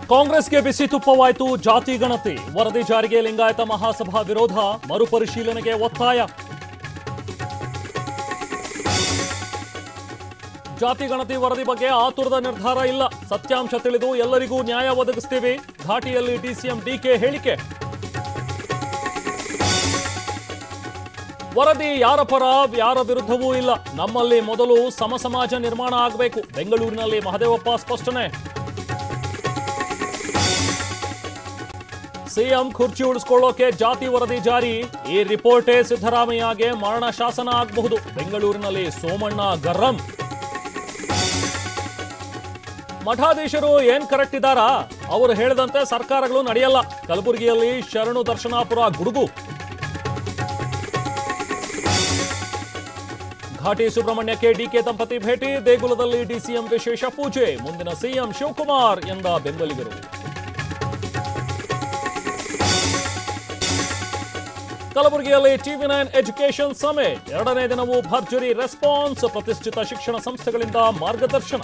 ಕಾಂಗ್ರೆಸ್ಗೆ ಬಿಸಿ ತುಪ್ಪವಾಯಿತು ಜಾತಿ ಗಣತಿ ವರದಿ ಜಾರಿಗೆ ಲಿಂಗಾಯತ ಮಹಾಸಭಾ ವಿರೋಧ ಮರುಪರಿಶೀಲನೆಗೆ ಒತ್ತಾಯ. ಜಾತಿ ಗಣತಿ ವರದಿ ಬಗ್ಗೆ ಆತುರದ ನಿರ್ಧಾರ ಇಲ್ಲ, ಸತ್ಯಾಂಶ ತಿಳಿದು ಎಲ್ಲರಿಗೂ ನ್ಯಾಯ ಒದಗಿಸ್ತೀವಿ, ಘಾಟಿಯಲ್ಲಿ ಡಿಸಿಎಂ ಡಿಕೆ ಹೇಳಿಕೆ. ವರದಿ ಯಾರ ಪರ ಯಾರ ವಿರುದ್ಧವೂ ಇಲ್ಲ, ನಮ್ಮಲ್ಲಿ ಮೊದಲು ಸಮಸಮಾಜ ನಿರ್ಮಾಣ ಆಗಬೇಕು, ಬೆಂಗಳೂರಿನಲ್ಲಿ ಮಹದೇವಪ್ಪ ಸ್ಪಷ್ಟನೆ. ಸಿಎಂ ಕುರ್ಚಿ ಉಳಿಸಿಕೊಳ್ಳೋಕೆ ಜಾತಿ ವರದಿ ಜಾರಿ, ಈ ರಿಪೋರ್ಟೇ ಸಿದ್ದರಾಮಯ್ಯಗೆ ಮರಣ ಶಾಸನ ಆಗಬಹುದು, ಬೆಂಗಳೂರಿನಲ್ಲಿ ಸೋಮಣ್ಣ ಗರ್ರಂ. ಮಠಾಧೀಶರು ಏನ್ ಕರೆಕ್ಟ್ ಇದ್ದಾರಾ? ಅವರು ಹೇಳಿದಂತೆ ಸರ್ಕಾರಗಳು ನಡೆಯಲ್ಲ, ಕಲಬುರಗಿಯಲ್ಲಿ ಶರಣು ದರ್ಶನಾಪುರ ಗುಡುಗು. ಘಾಟಿ ಸುಬ್ರಹ್ಮಣ್ಯಕ್ಕೆ ಡಿಕೆ ದಂಪತಿ ಭೇಟಿ, ದೇಗುಲದಲ್ಲಿ ಡಿಸಿಎಂ ವಿಶೇಷ ಪೂಜೆ, ಮುಂದಿನ ಸಿಎಂ ಶಿವಕುಮಾರ್ ಎಂದ ಬೆಂಬಲಿಗರು. ಕಲಬುರಗಿಯಲ್ಲಿ ಟಿವಿ9 ಎಜುಕೇಷನ್ ಸಮಿಟ್, ಎರಡನೇ ದಿನವೂ ಭರ್ಜರಿ ರೆಸ್ಪಾನ್ಸ್, ಪ್ರತಿಷ್ಠಿತ ಶಿಕ್ಷಣ ಸಂಸ್ಥೆಗಳಿಂದ ಮಾರ್ಗದರ್ಶನ.